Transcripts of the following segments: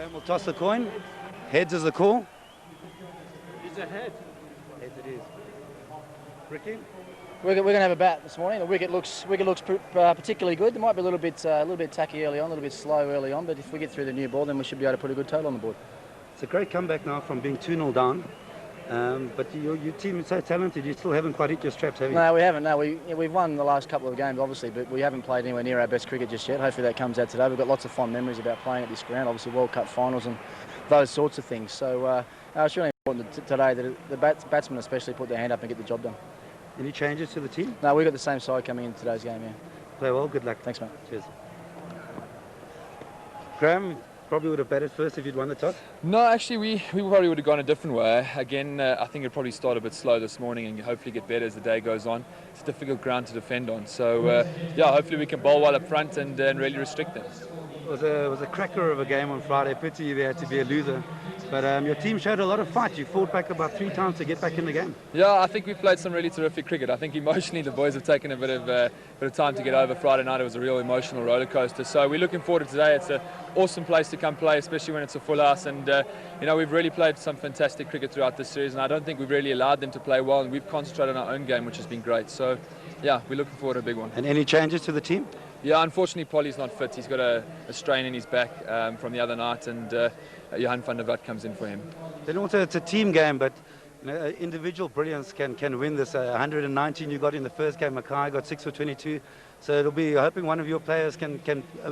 Graham will toss the coin. Heads is the call. It's a head. Heads it is. Ricky? We're going to have a bat this morning. The wicket looks particularly good. There might be a little bit tacky early on, a little bit slow early on, but if we get through the new ball, then we should be able to put a good total on the board. It's a great comeback now from being 2-0 down. But your team is so talented, you still haven't quite hit your straps, have you? No, we haven't. No, we've won the last couple of games, obviously, but we haven't played anywhere near our best cricket just yet. Hopefully that comes out today. We've got lots of fond memories about playing at this ground, obviously World Cup finals and those sorts of things. So it's really important today that the batsmen especially put their hand up and get the job done. Any changes to the team? No, we've got the same side coming into today's game, yeah. Play well, good luck. Thanks, mate. Cheers. Graham, probably would have batted first if you'd won the toss? No, actually, we probably would have gone a different way. Again, I think it'd probably start a bit slow this morning and hopefully get better as the day goes on. It's a difficult ground to defend on. So, yeah, hopefully we can bowl well up front and really restrict them. It was a cracker of a game on Friday. Pity there had to be a loser. But your team showed a lot of fight. You fought back about 3 times to get back in the game. Yeah, I think we've played some really terrific cricket. I think emotionally the boys have taken a bit of time to get over. Friday night it was a real emotional roller coaster. So we're looking forward to today. It's an awesome place to come play, especially when it's a full house. And you know, we've really played some fantastic cricket throughout this series, and I don't think we've really allowed them to play well. And we've concentrated on our own game, which has been great. So yeah, we're looking forward to a big one. And any changes to the team? Yeah, unfortunately, Polly's not fit. He's got a strain in his back from the other night, and Johan van der Walt comes in for him. Then also it's a team game, but you know, individual brilliance can win this. 119 you got in the first game. Mackay got 6 for 22. So it'll be hoping one of your players can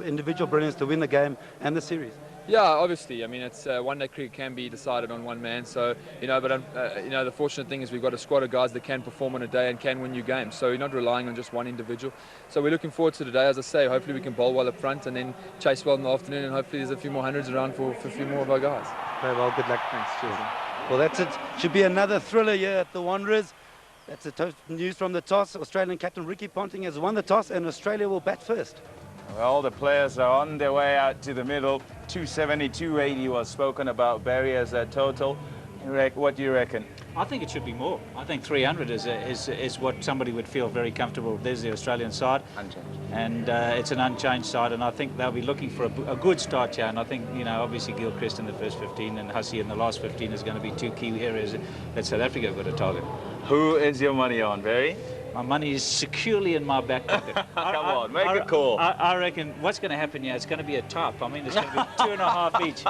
individual brilliance to win the game and the series. Yeah, obviously. I mean, it's one-day cricket can be decided on one man. So you know, but you know, the fortunate thing is we've got a squad of guys that can perform on a day and can win you games. So you're not relying on just one individual. So we're looking forward to today. As I say, hopefully we can bowl well up front and then chase well in the afternoon, and hopefully there's a few more hundreds around for a few more of our guys. Very well. Good luck. Thanks. Cheers. Well, that's it. Should be another thriller here at the Wanderers. That's the news from the toss. Australian captain Ricky Ponting has won the toss, and Australia will bat first. Well, the players are on their way out to the middle. 270, 280 was spoken about. Barry as a total. What do you reckon? I think it should be more. I think 300 is what somebody would feel very comfortable with. There's the Australian side. Unchanged. And it's an unchanged side, and I think they'll be looking for a good start here. And I think, you know, obviously Gilchrist in the first 15 and Hussey in the last 15 is going to be 2 key areas that South Africa have got to target. Who is your money on, Barry? My money is securely in my back pocket. Come on, make a call. I reckon what's going to happen here, it's going to be a top. I mean, it's going to be 2.5 each.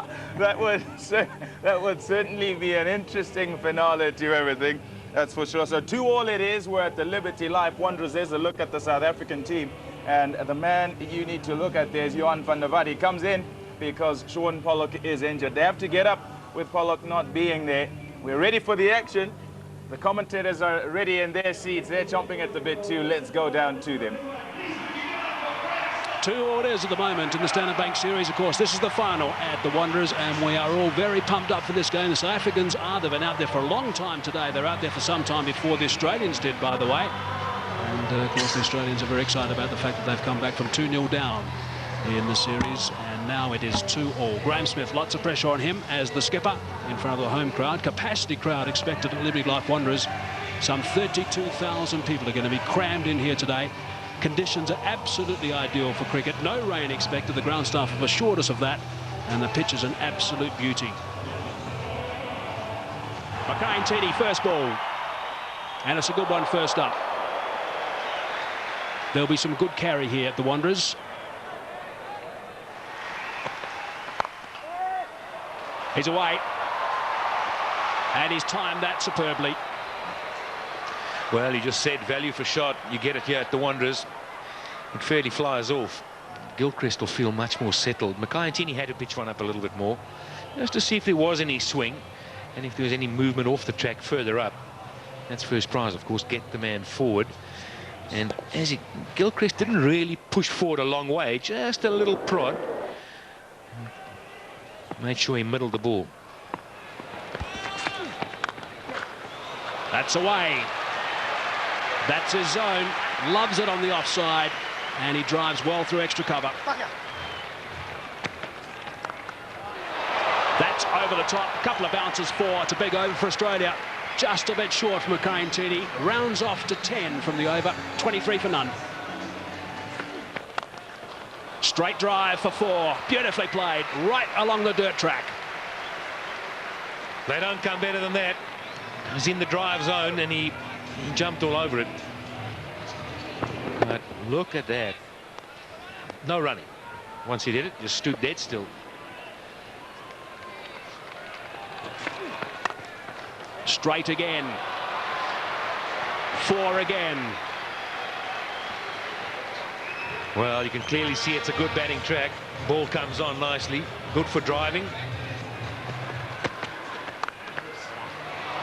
That would certainly be an interesting finale to everything. That's for sure. So 2-2 it is. We're at the Liberty Life Wanderers. There's a look at the South African team. And the man you need to look at there is Johan van der Walt. He comes in because Shaun Pollock is injured. They have to get up with Pollock not being there. We're ready for the action. The commentators are ready in their seats. They're chomping at the bit too. Let's go down to them. 2 orders at the moment in the Standard Bank Series. Of course, this is the final at the Wanderers, and we are all very pumped up for this game. The South Africans are. They've been out there for a long time today. They're out there for some time before the Australians did, by the way. And, of course, the Australians are very excited about the fact that they've come back from 2-0 down in the series, and now it is 2-2. Graeme Smith, lots of pressure on him as the skipper in front of the home crowd. Capacity crowd expected at Liberty Life Wanderers. Some 32,000 people are going to be crammed in here today. Conditions are absolutely ideal for cricket. No rain expected. The ground staff have assured us of that, and the pitch is an absolute beauty. Mackay Ntini, first ball, and it's a good one first up. There'll be some good carry here at the Wanderers. He's away, and he's timed that superbly. Well, he just said value for shot. You get it here at the Wanderers. It fairly flies off. Gilchrist will feel much more settled. Mackay Ntini had to pitch one up a little bit more, just to see if there was any swing and if there was any movement off the track further up. That's first prize, of course, get the man forward. And as Gilchrist didn't really push forward a long way, just a little prod. Made sure he middled the ball. That's away. That's his zone. Loves it on the offside, and he drives well through extra cover. That's over the top. A couple of bounces for. It's a big over for Australia. Just a bit short for Mackay Ntini. Rounds off to 10 from the over. 23 for none. Straight drive for 4. Beautifully played, right along the dirt track. They don't come better than that. He's in the drive zone and he jumped all over it. But look at that. No running. Once he did it, just stood dead still. Straight again. 4 again. Well, you can clearly see it's a good batting track. Ball comes on nicely. Good for driving.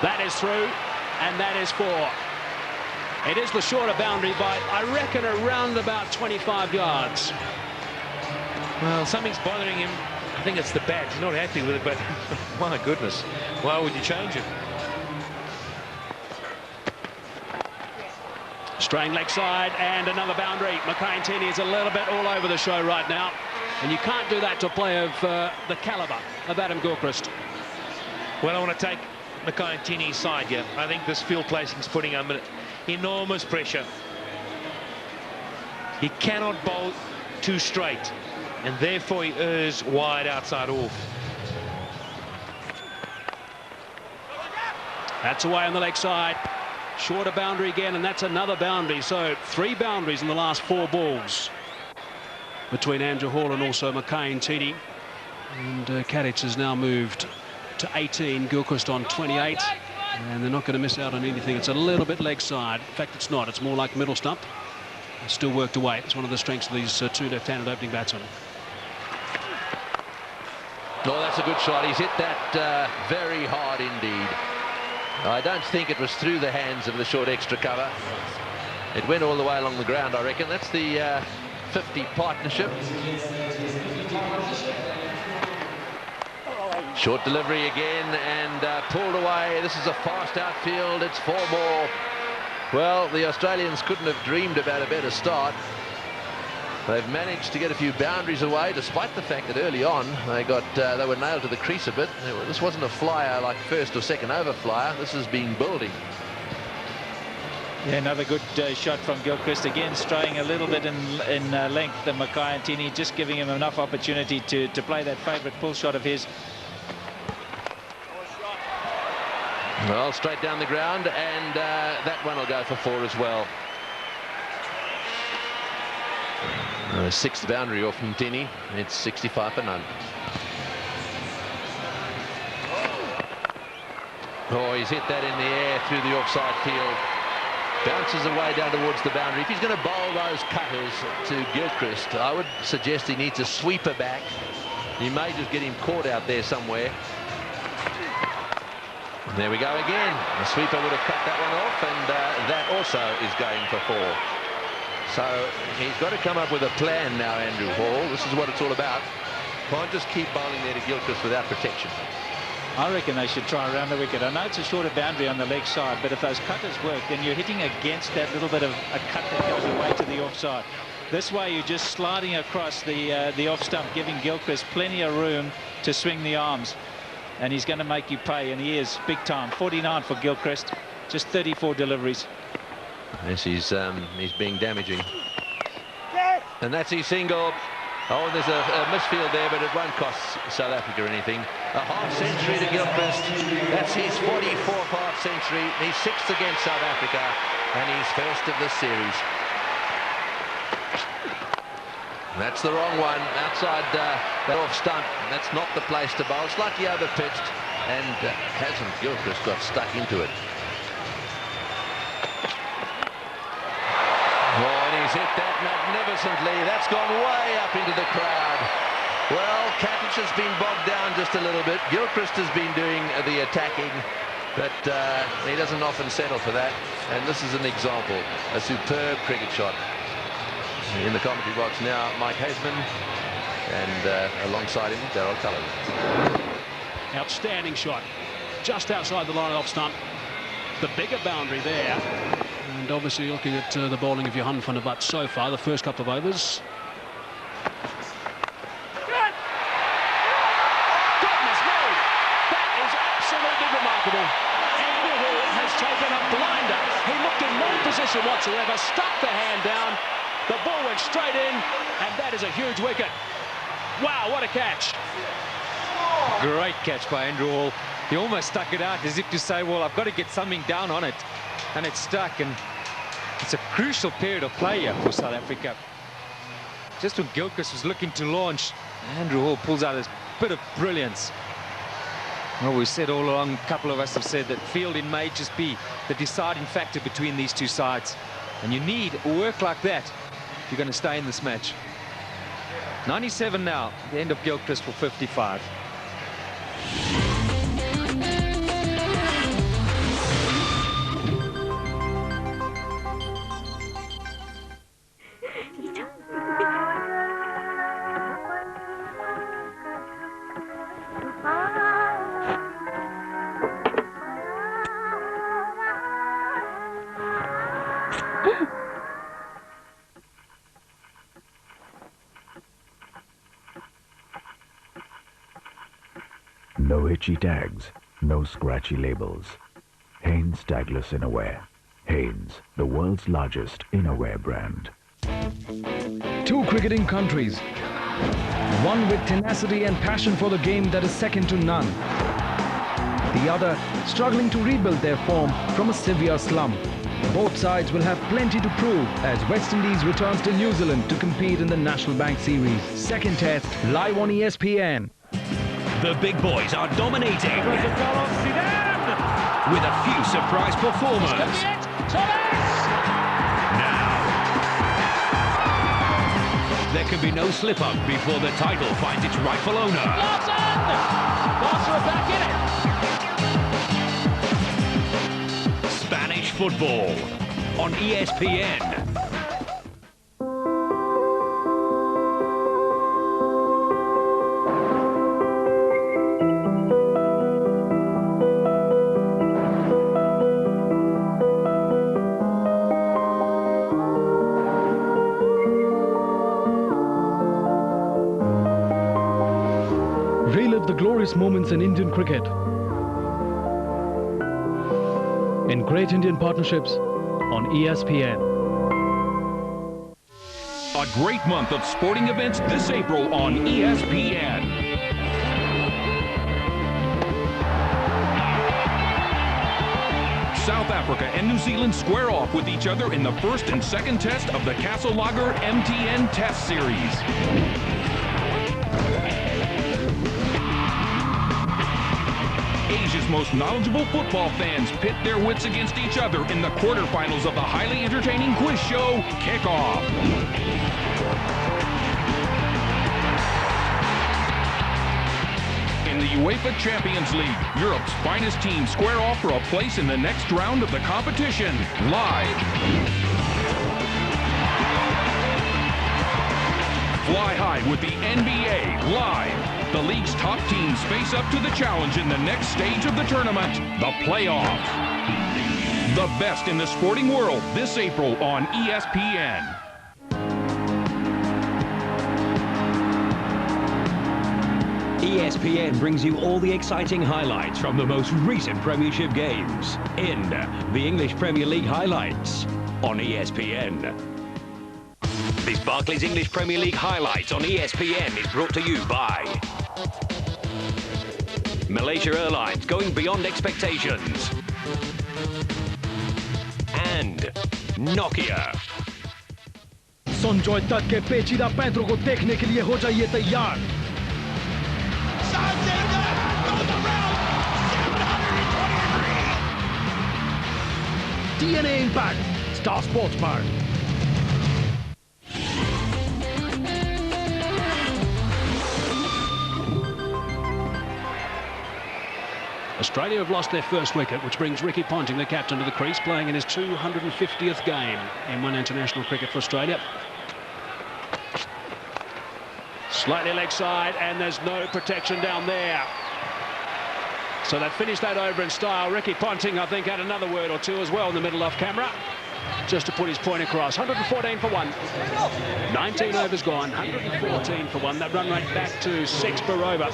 That is through, and that is 4. It is the shorter boundary by, I reckon, around about 25 yards. Well, something's bothering him. I think it's the bat. He's not happy with it, but my goodness, why would you change it? Straying leg side and another boundary. Mackay-Ntini is a little bit all over the show right now, and you can't do that to a player of the calibre of Adam Gilchrist. Well, I want to take Mackay-Ntini's side here. I think this field placing is putting him under enormous pressure. He cannot bowl too straight, and therefore he errs wide outside off. That's away on the leg side. Shorter boundary again, and that's another boundary. So 3 boundaries in the last 4 balls between Andrew Hall and also Mackay-Ntini. And Kadic has now moved to 18, Gilchrist on 28, and they're not going to miss out on anything. It's a little bit leg side. In fact, it's not. It's more like middle stump. It's still worked away. It's one of the strengths of these 2 left-handed opening batsmen. Oh, that's a good shot. He's hit that very hard indeed. I don't think it was through the hands of the short extra cover. It went all the way along the ground, I reckon. That's the 50 partnership. Short delivery again and pulled away. This is a fast outfield. It's 4 more. Well, the Australians couldn't have dreamed about a better start. They've managed to get a few boundaries away, despite the fact that early on they were nailed to the crease a bit. This wasn't a flyer like first or second over flyer. This has been building. Yeah, another good shot from Gilchrist, again straying a little bit in length. The Mackay-Ntini just giving him enough opportunity to play that favourite pull shot of his. Well, straight down the ground, and that one will go for 4 as well. 6th boundary off Ntini. It's 65 for none. Oh, he's hit that in the air through the offside field. Bounces away down towards the boundary. If he's going to bowl those cutters to Gilchrist, I would suggest he needs a sweeper back. He may just get him caught out there somewhere. There we go again. The sweeper would have cut that one off, and that also is going for 4. So he's got to come up with a plan now, Andrew Hall. This is what it's all about. Can't just keep bowling there to Gilchrist without protection. I reckon they should try around the wicket. I know it's a shorter boundary on the leg side, but if those cutters work, then you're hitting against that little bit of a cut that goes away to the offside. This way, you're just sliding across the off stump, giving Gilchrist plenty of room to swing the arms. And he's going to make you pay, and he is big time. 49 for Gilchrist, just 34 deliveries. Yes, he's being damaging. And that's his single. Oh, and there's a misfield there, but it won't cost South Africa anything. A half-century to Gilchrist. That's his 44th half-century. He's 6th against South Africa, and he's first of this series. That's the wrong one. Outside that off stump. That's not the place to bowl. Slightly over-pitched, and hasn't Gilchrist got stuck into it. Oh, and he's hit that magnificently. That's gone way up into the crowd. Well, Kadic has been bogged down just a little bit. Gilchrist has been doing the attacking, but he doesn't often settle for that. And this is an example, a superb cricket shot. In the commentary box now, Mike Hasman, and alongside him, Daryl Cullen. Outstanding shot, just outside the line of off stump. The bigger boundary there. And obviously looking at the bowling of Johan van der Walt so far, the first couple of overs. Goodness me! That is absolutely remarkable. Andrew Hall has taken a blinder. He looked in no position whatsoever, stuck the hand down, The ball went straight in, and that is a huge wicket. Wow, what a catch. Great catch by Andrew Hall. He almost stuck it out as if to say, well, I've got to get something down on it. And it stuck, and it's a crucial period of play here for South Africa. Just when Gilchrist was looking to launch, Andrew Hall pulls out this bit of brilliance. Well, we said all along, a couple of us have said that fielding may just be the deciding factor between these two sides. And you need work like that if you're going to stay in this match. 97 now, the end of Gilchrist for 55. No itchy tags, no scratchy labels. Hanes Tagless Innerwear. Hanes, the world's largest innerwear brand. Two cricketing countries. One with tenacity and passion for the game that is second to none. The other struggling to rebuild their form from a severe slump. Both sides will have plenty to prove as West Indies returns to New Zealand to compete in the National Bank Series. Second test, live on ESPN. The big boys are dominating with a few surprise performers. Now, there can be no slip-up before the title finds its rightful owner. Spanish football on ESPN. Relive the glorious moments in Indian cricket. In Great Indian Partnerships on ESPN. A great month of sporting events this April on ESPN. South Africa and New Zealand square off with each other in the first and second test of the Castle Lager MTN Test Series. Asia's most knowledgeable football fans pit their wits against each other in the quarterfinals of the highly entertaining quiz show, Kickoff. In the UEFA Champions League, Europe's finest teams square off for a place in the next round of the competition, live. Fly high with the NBA, live. The league's top teams face up to the challenge in the next stage of the tournament, the playoffs. The best in the sporting world this April on ESPN. ESPN brings you all the exciting highlights from the most recent Premiership games in the English Premier League highlights on ESPN. This Barclays English Premier League highlights on ESPN is brought to you by Malaysia Airlines, going beyond expectations, and Nokia. Sanjay तक के पेचीदा पैंतरों को देखने के लिए हो जाइए तैयार। DNA Impact, Star Sports Bar. Australia have lost their first wicket, which brings Ricky Ponting, the captain, to the crease, playing in his 250th game in one international cricket for Australia. Slightly leg side, and there's no protection down there. So they've finished that over in style. Ricky Ponting, I think, had another word or two as well in the middle off camera, just to put his point across. 114 for one. 19 overs gone, 114 for one. That run rate back to 6 per over.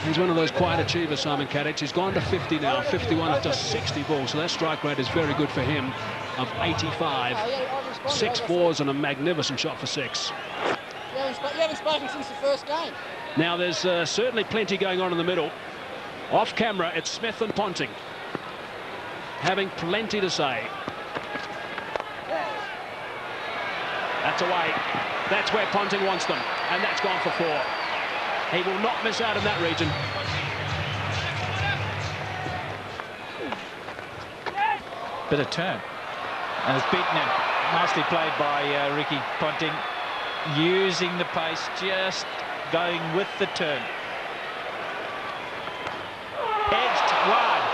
He's one of those quiet achievers, Simon Katich. He's gone to 50 now, 51 after 60 balls. So that strike rate is very good for him, of 85. 6 fours and a magnificent shot for 6. You haven't spoken since the first game. Now there's certainly plenty going on in the middle. Off camera, it's Smith and Ponting having plenty to say. That's away. That's where Ponting wants them, and that's gone for 4. He will not miss out in that region. Bit of turn, and it's beaten him. Nicely played by Ricky Ponting, using the pace, just going with the turn. Edged wide.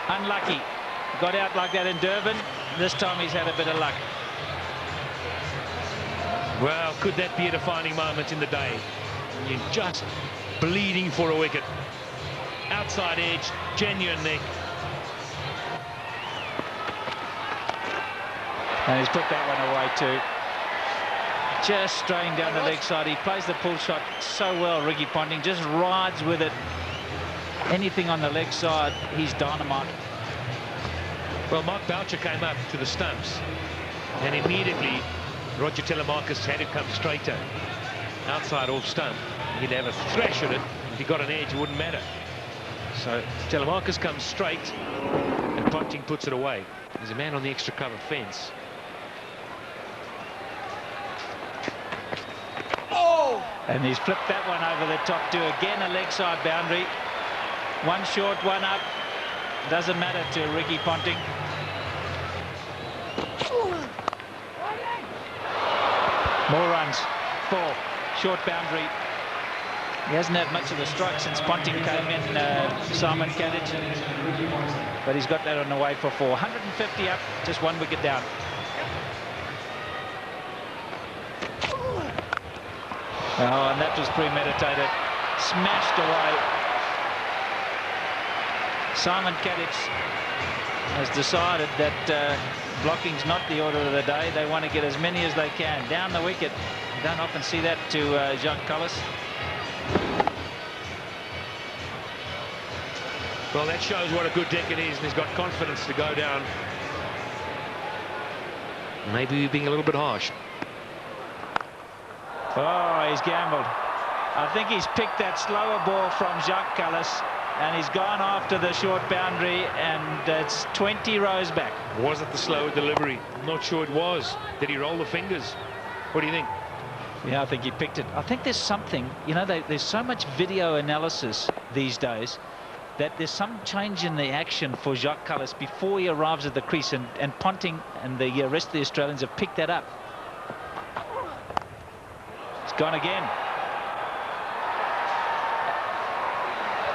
Unlucky. Got out like that in Durban. This time he's had a bit of luck. Well, could that be a defining moment in the day? You're just bleeding for a wicket. Outside edge, genuine neck. And he's put that one away too. Just straying down the leg side. He plays the pull shot so well, Ricky Ponting. Just rides with it. Anything on the leg side, he's dynamite. Well, Mark Boucher came up to the stumps, and immediately Roger Telemarcus had to come straighter. Outside off stump. He'd have a thrash at it. If he got an edge, it wouldn't matter. So Telemarcus comes straight, and Ponting puts it away. There's a man on the extra cover fence. And he's flipped that one over the top too. Again, a leg side boundary. One short, one up. Doesn't matter to Ricky Ponting. More runs. 4. Short boundary. He hasn't had much of the strike since Ponting came in, Simon Kadich. But he's got that on the way for 4. 150 up, just 1 wicket down. Oh, and that was premeditated. Smashed away. Simon Kadich has decided that blocking's not the order of the day. They want to get as many as they can down the wicket. You don't often see that to Jacques Kallis. Well, that shows what a good deck it is, and he's got confidence to go down. Maybe we're being a little bit harsh. Oh, he's gambled. I think he's picked that slower ball from Jacques Kallis, and he's gone after the short boundary, and it's 20 rows back. Was it the slower delivery? I'm not sure it was. Did he roll the fingers? What do you think? Yeah, I think he picked it. I think there's something, you know, there's so much video analysis these days that there's some change in the action for Jacques Kallis before he arrives at the crease, and Ponting and the rest of the Australians have picked that up. It's gone again.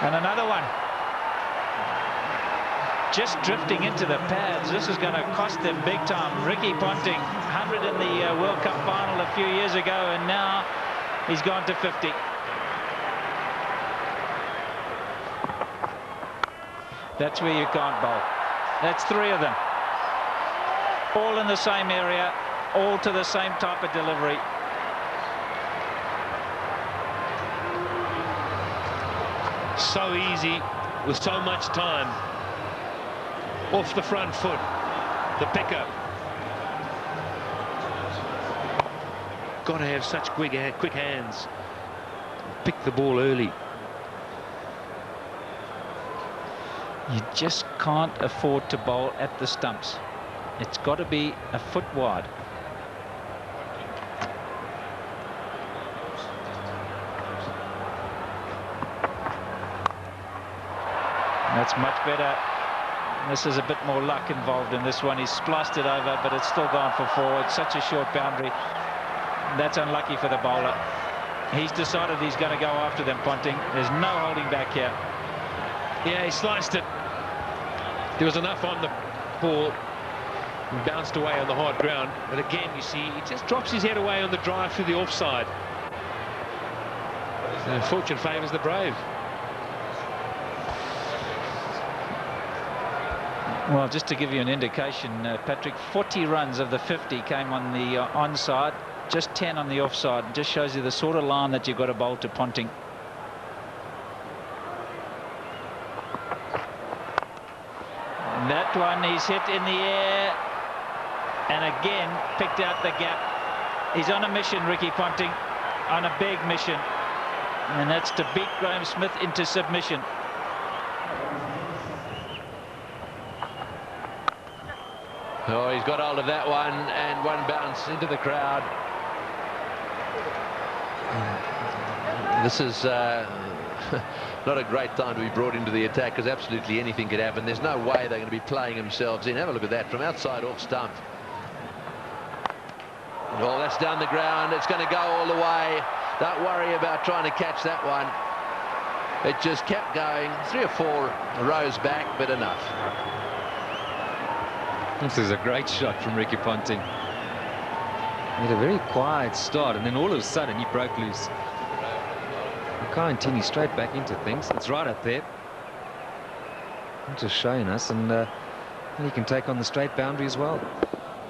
And another one. Just drifting into the pads. This is going to cost them big time. Ricky Ponting, 100 in the World Cup final a few years ago, and now he's gone to 50. That's where you can't bowl. That's 3 of them. All in the same area, all to the same type of delivery. So easy, with so much time. Off the front foot, the pickup. Got to have such quick hands. Pick the ball early. You just can't afford to bowl at the stumps. It's got to be a foot wide. That's much better. This is a bit more luck involved in this one. He's spliced it over, but it's still gone for 4. It's such a short boundary. That's unlucky for the bowler. He's decided he's going to go after them, Ponting. There's no holding back here. Yeah, he sliced it. There was enough on the ball and bounced away on the hard ground. But again, you see, he just drops his head away on the drive through the offside. And fortune favours the brave. Well, just to give you an indication, Patrick, 40 runs of the 50 came on the onside, just 10 on the offside. It just shows you the sort of line that you've got to bowl to Ponting. And that one he's hit in the air. and again picked out the gap. He's on a mission, Ricky Ponting, on a big mission, and that's to beat Graham Smith into submission. Oh, he's got hold of that one, and one bounce into the crowd. This is not a great time to be brought into the attack, because absolutely anything could happen. There's no way they're going to be playing themselves in. Have a look at that from outside off stump. Oh, that's down the ground. It's going to go all the way. Don't worry about trying to catch that one. It just kept going 3 or 4 rows back, but enough. This is a great shot from Ricky Ponting. He had a very quiet start, and then all of a sudden he broke loose. Makai straight back into things. It's right up there. Just showing us, and he can take on the straight boundary as well.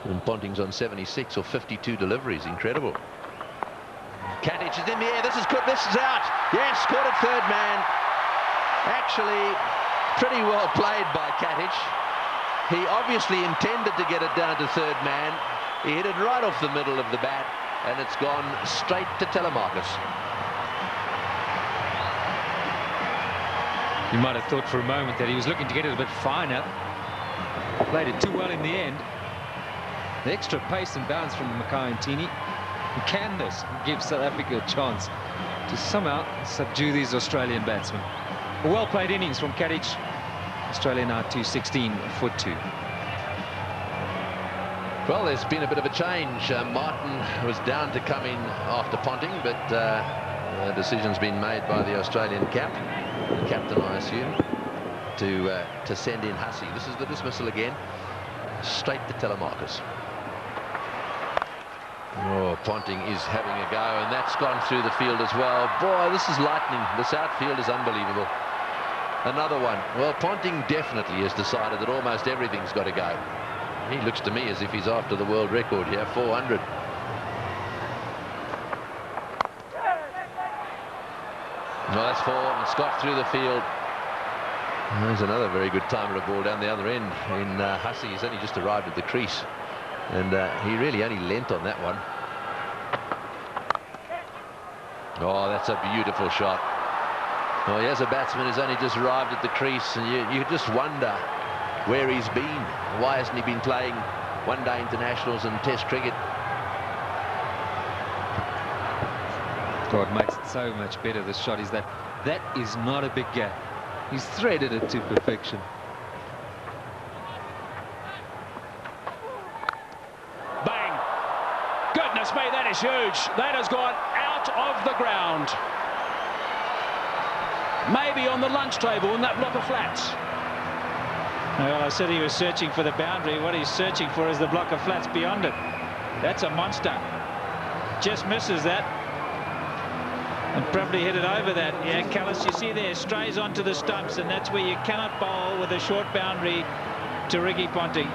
And Ponting's on 76 or 52 deliveries. Incredible. Katic is in the air. This is good. This is out. Yes, caught it third man. Actually, pretty well played by Katic. He obviously intended to get it down to third man. He hit it right off the middle of the bat, and it's gone straight to Telemarcus. You might have thought for a moment that he was looking to get it a bit finer. Played it too well in the end. The extra pace and bounce from Makai Ntini. Can this give South Africa a chance to somehow subdue these Australian batsmen? A well-played innings from Katic. Australia now 216 for 2. Well, there's been a bit of a change. Martin was down to come in after Ponting, but the decision's been made by the Australian the captain, I assume, to send in Hussey. This is the dismissal again, straight to Telemarcus. Oh, Ponting is having a go, and that's gone through the field as well. Boy, this is lightning. This outfield is unbelievable. Another one. Well, Ponting definitely has decided that almost everything's got to go. He looks to me as if he's after the world record here, 400. No, that's 4, and Scott through the field. There's another very good timer of ball down the other end in Hussey. He's only just arrived at the crease, and he really only lent on that one. Oh, that's a beautiful shot. Well, here's a batsman who's only just arrived at the crease, and you just wonder where he's been. Why hasn't he been playing one-day internationals and Test cricket? God, makes it so much better, this shot, is that is not a big gap. He's threaded it to perfection. Bang! Goodness me, that is huge. That has gone out of the ground. Maybe on the lunch table in that block of flats. Well, I said he was searching for the boundary. What he's searching for is the block of flats beyond it. That's a monster. Just misses that. And probably hit it over that. Yeah, Callis, you see there, strays onto the stumps, and that's where you cannot bowl with a short boundary to Ricky Ponting.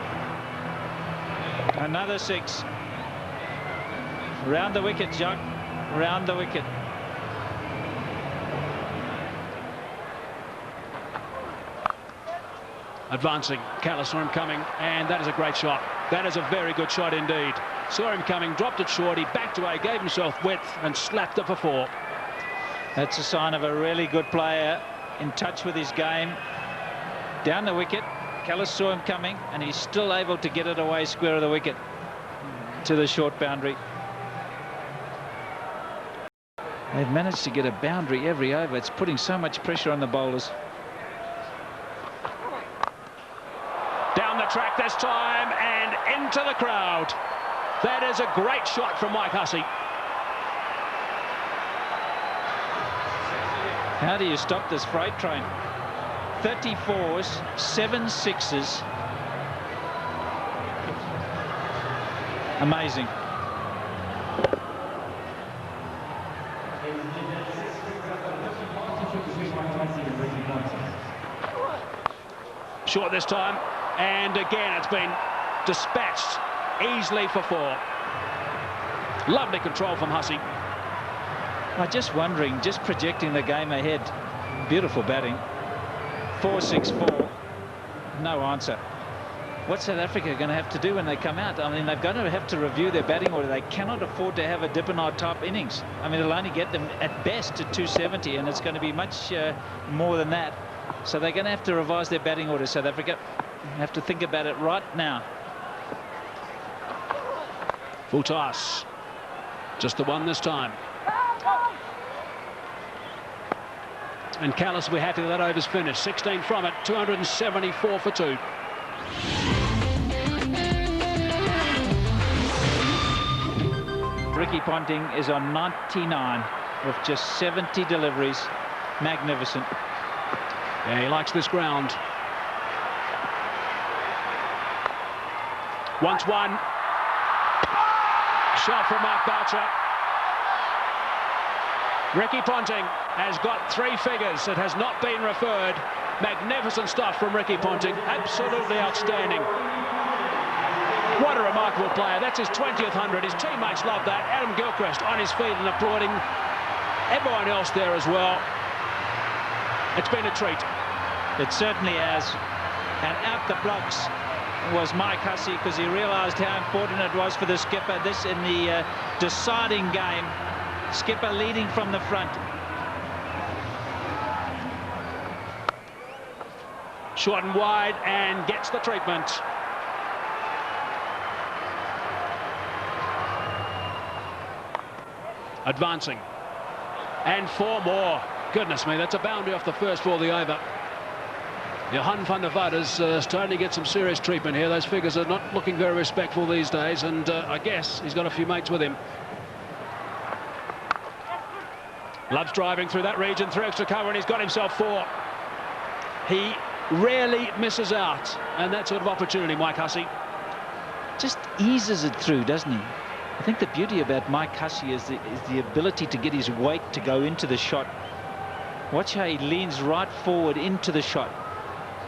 Another 6. Round the wicket, Jacques. Round the wicket. Advancing, Callis saw him coming, and that is a great shot. That is a very good shot indeed. Saw him coming, dropped it short, he backed away, gave himself width, and slapped it for 4. That's a sign of a really good player, in touch with his game. Down the wicket, Callis saw him coming, and he's still able to get it away square of the wicket to the short boundary. They've managed to get a boundary every over. It's putting so much pressure on the bowlers. Down the track this time and into the crowd. That is a great shot from Mike Hussey. How do you stop this freight train? 34s, 7 6s. Amazing. Short this time, and again it's been dispatched easily for 4. Lovely control from Hussey. I'm just wondering, just projecting the game ahead. Beautiful batting. 4-6-4. No answer. what's South Africa going to have to do when they come out? I mean, they're going to have to review their batting order. They cannot afford to have a Dippenaar type innings. I mean, it'll only get them at best to 270, and it's going to be much more than that. So they're going to have to revise their batting order, South Africa. Have to think about it right now. Full toss. Just the one this time. And Callis will be happy that over's finished. 16 from it, 274 for 2. Ricky Ponting is on 99 with just 70 deliveries. Magnificent. Yeah, he likes this ground. Once one. Shot from Mark Boucher. Ricky Ponting has got 3 figures. It has not been referred. Magnificent stuff from Ricky Ponting. Absolutely outstanding. What a remarkable player. That's his 20th 100. His teammates love that. Adam Gilchrist on his feet and applauding. Everyone else there as well. It's been a treat. It certainly has. And out the blocks was Mike Hussey, because he realised how important it was for the skipper. This in the deciding game. Skipper leading from the front. Short and wide, and gets the treatment. Advancing. And 4 more. Goodness me, that's a boundary off the first ball of the over. Johan van der Vaart is starting to get some serious treatment here. Those figures are not looking very respectful these days, and I guess he's got a few mates with him. Loves driving through that region, through extra cover, and he's got himself 4. He rarely misses out, and that sort of opportunity, Mike Hussey. Just eases it through, doesn't he? I think the beauty about Mike Hussey is the ability to get his weight to go into the shot. Watch how he leans right forward into the shot.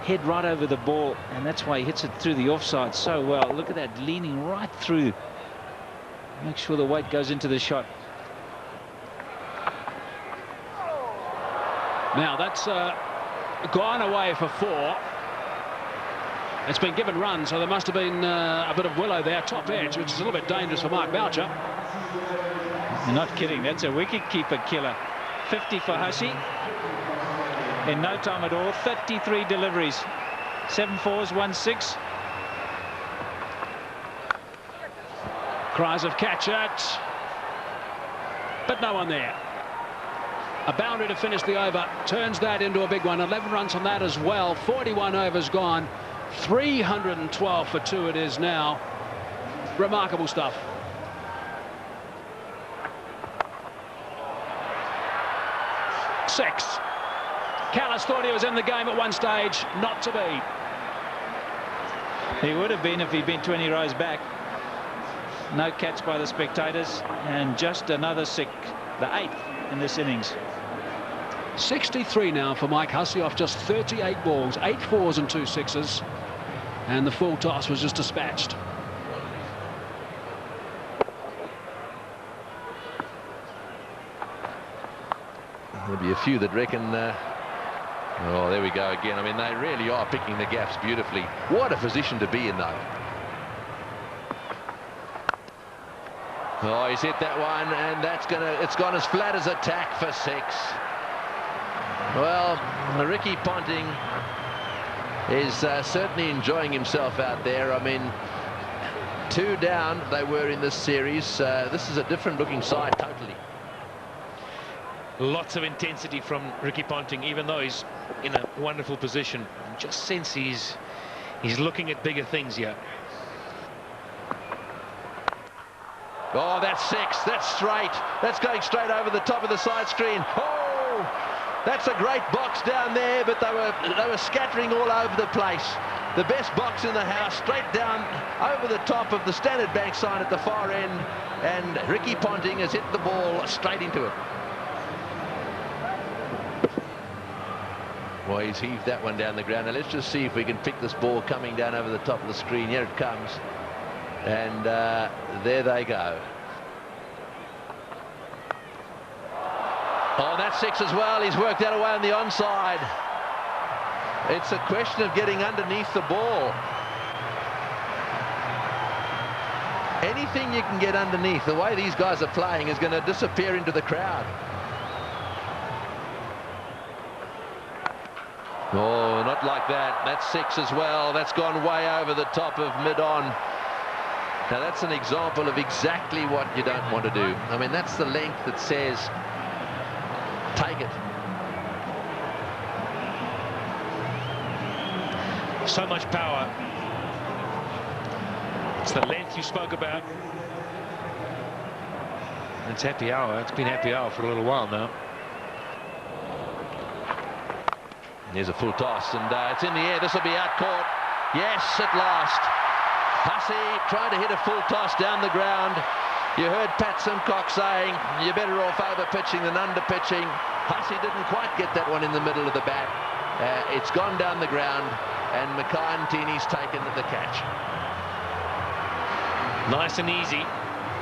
Head right over the ball, and that's why he hits it through the offside so well. Look at that, leaning right through. Make sure the weight goes into the shot. Now that's gone away for 4. It's been given run, so there must have been a bit of willow there, top edge, which is a little bit dangerous for Mark Boucher. You're not kidding, that's a wicket-keeper killer. 50 for Hussey. In no time at all, 33 deliveries. 7 fours, 1 6. Cries of catch it, but no one there. A boundary to finish the over, turns that into a big one. 11 runs on that as well. 41 overs gone. 312 for 2 it is now. Remarkable stuff. Six. Callis thought he was in the game at one stage. Not to be. He would have been if he'd been 20 rows back. No catch by the spectators, and just another 6, the 8th in this innings. 63 now for Mike Hussey off just 38 balls, 8 fours and 2 sixes, and the full toss was just dispatched. There'll be a few that reckon oh, there we go again. I mean, they really are picking the gaps beautifully. What a position to be in, though. Oh, he's hit that one, and it's gone as flat as a tack for 6. Well, Ricky Ponting is certainly enjoying himself out there. I mean, 2 down they were in this series. This is a different looking side totally. Lots of intensity from Ricky Ponting, even though he's in a wonderful position. Just sense he's looking at bigger things here. Oh, that's 6. That's straight. That's going straight over the top of the side screen. Oh, that's a great box down there, but they were scattering all over the place. The best box in the house, straight down over the top of the Standard Bank sign at the far end, and Ricky Ponting has hit the ball straight into it. Well, he's heaved that one down the ground. Now let's just see if we can pick this ball coming down over the top of the screen. Here it comes. And there they go. Oh, that's 6 as well. He's worked that away on the onside. It's a question of getting underneath the ball. anything you can get underneath, the way these guys are playing, is going to disappear into the crowd. Oh, not like that. That's 6 as well. That's gone way over the top of mid-on. Now, that's an example of exactly what you don't want to do. I mean, that's the length that says, take it. So much power. It's the length you spoke about. It's happy hour. It's been happy hour for a little while now. There's a full toss, and it's in the air. This will be out caught. Yes, at last. Hussey trying to hit a full toss down the ground. You heard Pat Simcox saying, you're better off over pitching than under pitching. Hussey didn't quite get that one in the middle of the bat. It's gone down the ground, and Makai-Ntini's taken the catch. Nice and easy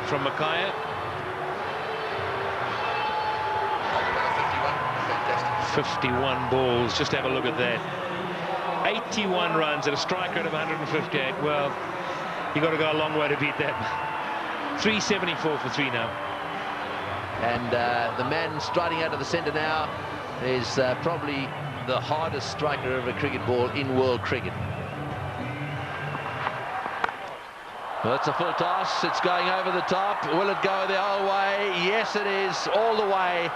from Makai. 51 balls, just have a look at that. 81 runs at a strike rate of 158. Well, you got to go a long way to beat that. 374 for 3 now. And the man striding out of the centre now is probably the hardest striker of a cricket ball in world cricket. Well, it's a full toss. It's going over the top. Will it go the whole way? Yes, it is, all the way.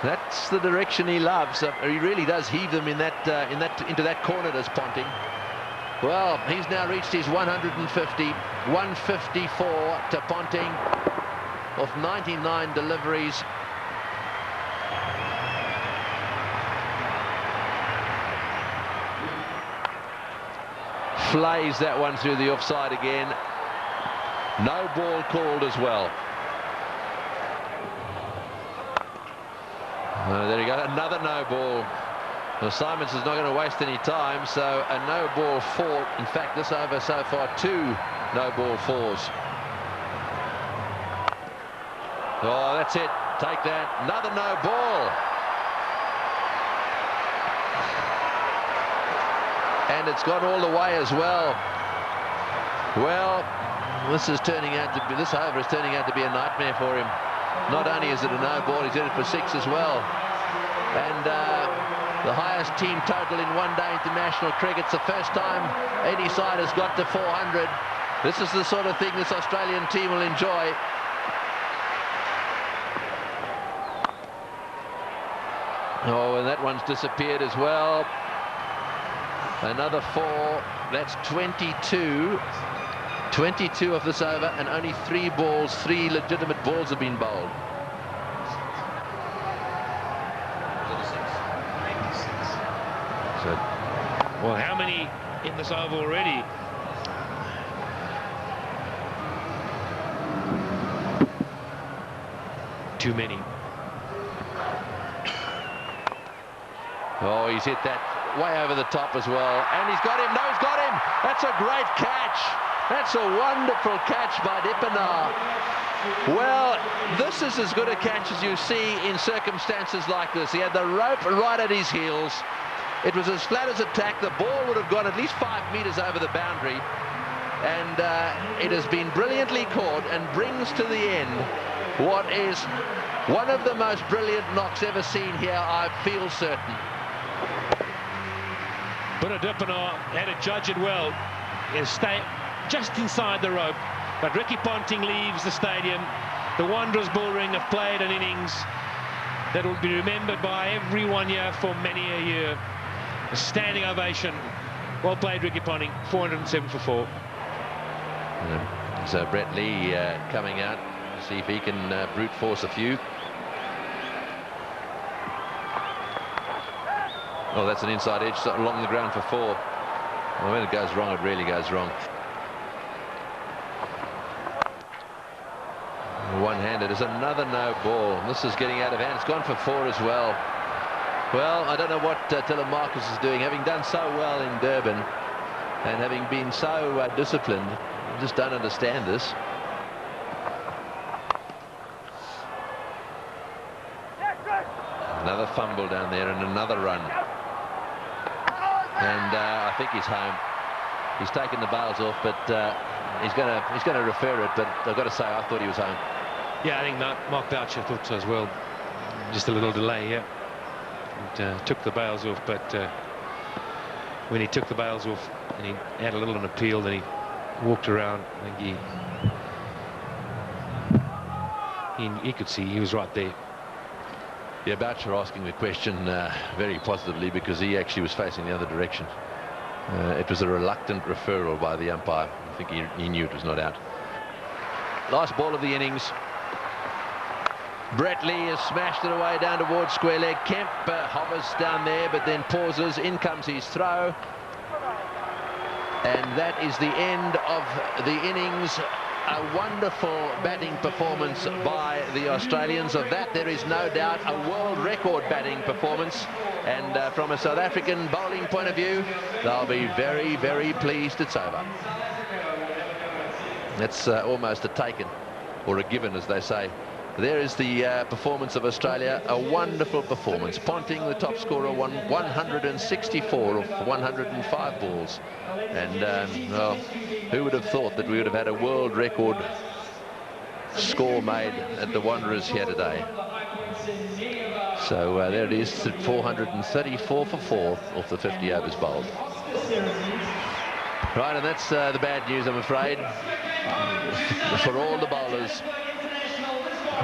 That's the direction he loves. He really does heave them into that corner, does Ponting. Well, he's now reached his 150, 154 to Ponting of 99 deliveries. Flays that one through the offside again. No ball called as well. There you go, another no ball. Well, Simons is not going to waste any time, so a no ball 4. In fact, this over so far 2 no ball 4s. Oh, that's it. Take that. Another no ball. And it's gone all the way as well. Well, this over is turning out to be a nightmare for him. Not only is it a no ball, he's hit it for 6 as well. And the highest team total in one-day international cricket. It's the first time any side has got to 400. This is the sort of thing this Australian team will enjoy. Oh, and that one's disappeared as well. Another 4. That's 22. 22 of this over, and only 3 balls, 3 legitimate balls have been bowled. So, well, how many in this over already? Too many. Oh, he's hit that way over the top as well, and he's got him. No, he's got him. That's a great catch. That's a wonderful catch by Dippenaar. Well, this is as good a catch as you see in circumstances like this. He had the rope right at his heels. It was as flat as a tack. The ball would have gone at least 5 meters over the boundary. And it has been brilliantly caught and brings to the end what is one of the most brilliant knocks ever seen here, I feel certain. But Dippenaar had to judge it well. He'll stay just inside the rope, but Ricky Ponting leaves the stadium. The Wanderers Bullring have played an innings that will be remembered by everyone here for many a year. A standing ovation. Well played, Ricky Ponting. 407 for 4. So Brett Lee coming out to see if he can brute force a few. Oh, that's an inside edge along the ground for 4. Well, when it goes wrong, it really goes wrong. One-handed is another no ball. This is getting out of hand. It's gone for 4 as well. Well, I don't know what Telemarcus is doing. Having done so well in Durban and having been so disciplined, I just don't understand this. Another fumble down there and another run. And I think he's home. He's taken the bails off, but he's going to refer it, but I've got to say, I thought he was home. Yeah, I think Mark Boucher thought so as well. Just a little delay here. And, took the bails off, but when he took the bails off and he had a little an appeal, then he walked around. I think he could see he was right there. Yeah, Boucher asking the question very positively because he actually was facing the other direction. It was a reluctant referral by the umpire. I think he knew it was not out. Last ball of the innings. Brett Lee has smashed it away down towards square leg. Kemp hovers down there, but then pauses. In comes his throw. And that is the end of the innings. A wonderful batting performance by the Australians. Of that, there is no doubt a world record batting performance. And from a South African bowling point of view, they'll be very, very pleased it's over. That's almost a taken, or a given, as they say. There is the performance of Australia, a wonderful performance. Ponting, the top scorer, won 164 of 105 balls. And, well, who would have thought that we would have had a world record score made at the Wanderers here today? So there it is, 434 for 4 off the 50 overs bowled. Right, and that's the bad news, I'm afraid, for all the bowlers.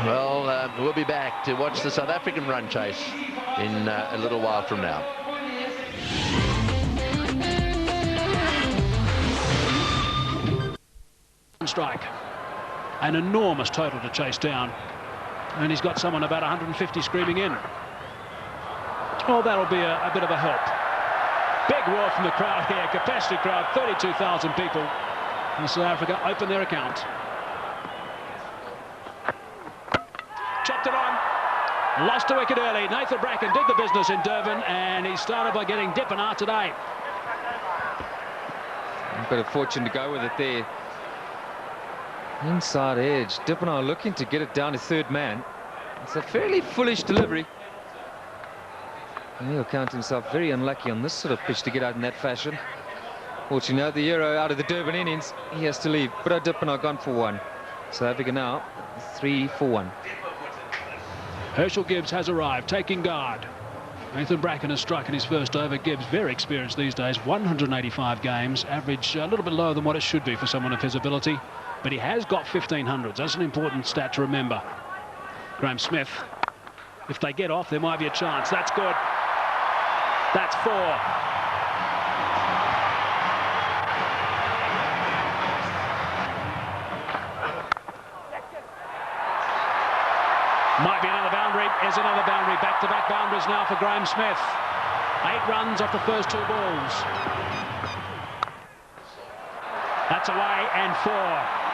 Well, we'll be back to watch the South African run chase in a little while from now. Strike. An enormous total to chase down. And he's got someone about 150 screaming in. Oh, that'll be a bit of a help. Big roar from the crowd here. Capacity crowd, 32,000 people. And South Africa open their account. Chopped it on. Lost a wicket early. Nathan Bracken did the business in Durban, and he started by getting Dippenaar today. A bit of fortune to go with it there. Inside edge. Dippenaar looking to get it down to third man. It's a fairly foolish delivery. And he'll count himself very unlucky on this sort of pitch to get out in that fashion. Fortunately, the hero out of the Durban innings, he has to leave. But Dippenaar gone for one. South Africa now 3 for 1. Herschel Gibbs has arrived, taking guard. Nathan Bracken has struck in his first over. Gibbs, very experienced these days, 185 games, average a little bit lower than what it should be for someone of his ability. But he has got 1500s. That's an important stat to remember. Graham Smith, if they get off, there might be a chance. That's good. That's 4. Might be another boundary. Is another boundary. Back-to-back boundaries now for Graham Smith. 8 runs off the first 2 balls. That's away and 4.